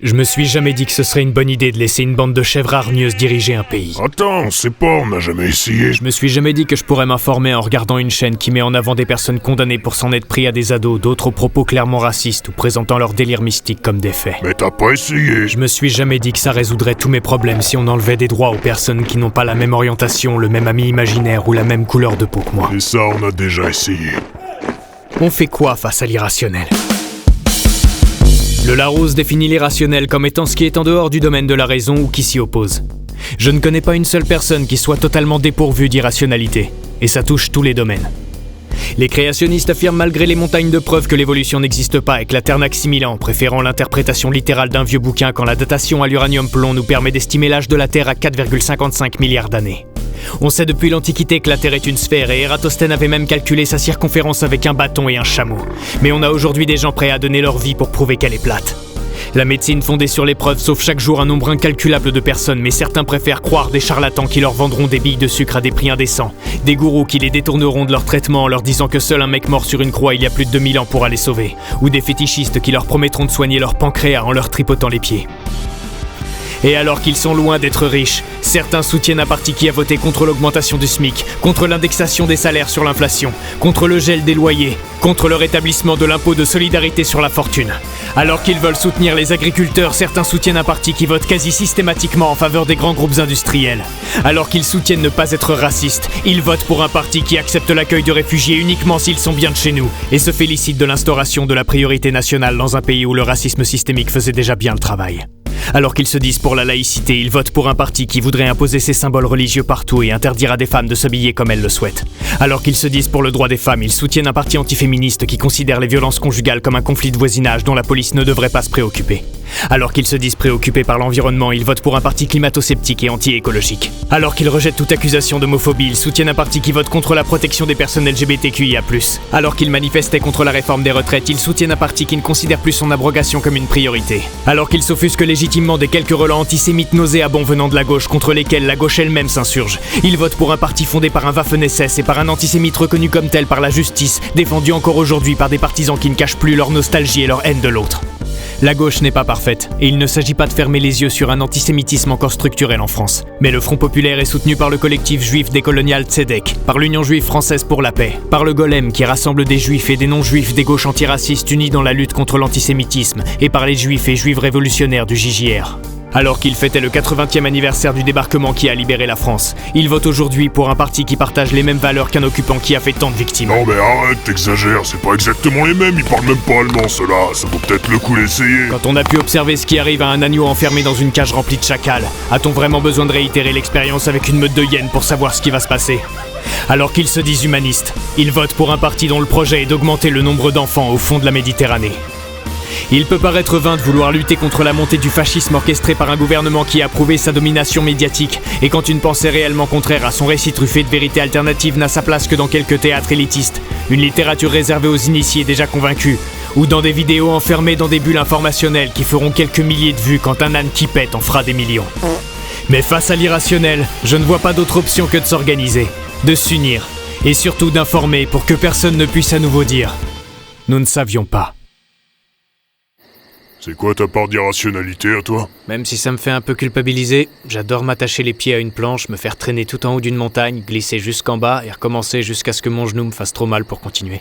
Je me suis jamais dit que ce serait une bonne idée de laisser une bande de chèvres hargneuses diriger un pays. Attends, on sait pas, on n'a jamais essayé. Je me suis jamais dit que je pourrais m'informer en regardant une chaîne qui met en avant des personnes condamnées pour s'en être pris à des ados, d'autres aux propos clairement racistes ou présentant leur délire mystique comme des faits. Mais t'as pas essayé. Je me suis jamais dit que ça résoudrait tous mes problèmes si on enlevait des droits aux personnes qui n'ont pas la même orientation, le même ami imaginaire ou la même couleur de peau que moi. Et ça, on a déjà essayé. On fait quoi face à l'irrationnel ? Le Larousse définit l'irrationnel comme étant ce qui est en dehors du domaine de la raison ou qui s'y oppose. Je ne connais pas une seule personne qui soit totalement dépourvue d'irrationalité, et ça touche tous les domaines. Les créationnistes affirment malgré les montagnes de preuves que l'évolution n'existe pas et que la Terre n'a que 6000 ans, préférant l'interprétation littérale d'un vieux bouquin quand la datation à l'uranium-plomb nous permet d'estimer l'âge de la Terre à 4,55 milliards d'années. On sait depuis l'Antiquité que la Terre est une sphère et Ératosthène avait même calculé sa circonférence avec un bâton et un chameau. Mais on a aujourd'hui des gens prêts à donner leur vie pour prouver qu'elle est plate. La médecine fondée sur les preuves sauve chaque jour un nombre incalculable de personnes, mais certains préfèrent croire des charlatans qui leur vendront des billes de sucre à des prix indécents, des gourous qui les détourneront de leur traitement en leur disant que seul un mec mort sur une croix il y a plus de 2000 ans pourra les sauver, ou des fétichistes qui leur promettront de soigner leur pancréas en leur tripotant les pieds. Et alors qu'ils sont loin d'être riches, certains soutiennent un parti qui a voté contre l'augmentation du SMIC, contre l'indexation des salaires sur l'inflation, contre le gel des loyers, contre le rétablissement de l'impôt de solidarité sur la fortune. Alors qu'ils veulent soutenir les agriculteurs, certains soutiennent un parti qui vote quasi systématiquement en faveur des grands groupes industriels. Alors qu'ils soutiennent ne pas être racistes, ils votent pour un parti qui accepte l'accueil de réfugiés uniquement s'ils sont bien de chez nous, et se félicite de l'instauration de la priorité nationale dans un pays où le racisme systémique faisait déjà bien le travail. Alors qu'ils se disent pour la laïcité, ils votent pour un parti qui voudrait imposer ses symboles religieux partout et interdire à des femmes de s'habiller comme elles le souhaitent. Alors qu'ils se disent pour le droit des femmes, ils soutiennent un parti antiféministe qui considère les violences conjugales comme un conflit de voisinage dont la police ne devrait pas se préoccuper. Alors qu'ils se disent préoccupés par l'environnement, ils votent pour un parti climato-sceptique et anti-écologique. Alors qu'ils rejettent toute accusation d'homophobie, ils soutiennent un parti qui vote contre la protection des personnes LGBTQIA+. Alors qu'ils manifestaient contre la réforme des retraites, ils soutiennent un parti qui ne considère plus son abrogation comme une priorité. Alors qu'ils s'offusquent légitimement des quelques relents antisémites nauséabonds venant de la gauche contre lesquels la gauche elle-même s'insurge, ils votent pour un parti fondé par un Waffen-SS et par un antisémite reconnu comme tel par la justice, défendu encore aujourd'hui par des partisans qui ne cachent plus leur nostalgie et leur haine de l'autre. La gauche n'est pas parfaite, et il ne s'agit pas de fermer les yeux sur un antisémitisme encore structurel en France. Mais le Front Populaire est soutenu par le collectif juif décolonial Tzedek, par l'Union juive française pour la paix, par le Golem qui rassemble des juifs et des non-juifs des gauches antiracistes unis dans la lutte contre l'antisémitisme, et par les juifs et juives révolutionnaires du JJR. Alors qu'il fêtait le 80e anniversaire du débarquement qui a libéré la France, il vote aujourd'hui pour un parti qui partage les mêmes valeurs qu'un occupant qui a fait tant de victimes. Non mais arrête, t'exagères, c'est pas exactement les mêmes, ils parlent même pas allemand ceux-là, ça vaut peut-être le coup d'essayer. Quand on a pu observer ce qui arrive à un agneau enfermé dans une cage remplie de chacals, a-t-on vraiment besoin de réitérer l'expérience avec une meute de hyènes pour savoir ce qui va se passer ? Alors qu'ils se disent humanistes, ils votent pour un parti dont le projet est d'augmenter le nombre d'enfants au fond de la Méditerranée. Il peut paraître vain de vouloir lutter contre la montée du fascisme orchestré par un gouvernement qui a prouvé sa domination médiatique, et quand une pensée réellement contraire à son récit truffé de vérités alternatives n'a sa place que dans quelques théâtres élitistes, une littérature réservée aux initiés déjà convaincus, ou dans des vidéos enfermées dans des bulles informationnelles qui feront quelques milliers de vues quand un âne qui pète en fera des millions. Mais face à l'irrationnel, je ne vois pas d'autre option que de s'organiser, de s'unir, et surtout d'informer pour que personne ne puisse à nouveau dire « Nous ne savions pas ». C'est quoi ta part d'irrationalité à toi ? Même si ça me fait un peu culpabiliser, j'adore m'attacher les pieds à une planche, me faire traîner tout en haut d'une montagne, glisser jusqu'en bas et recommencer jusqu'à ce que mon genou me fasse trop mal pour continuer.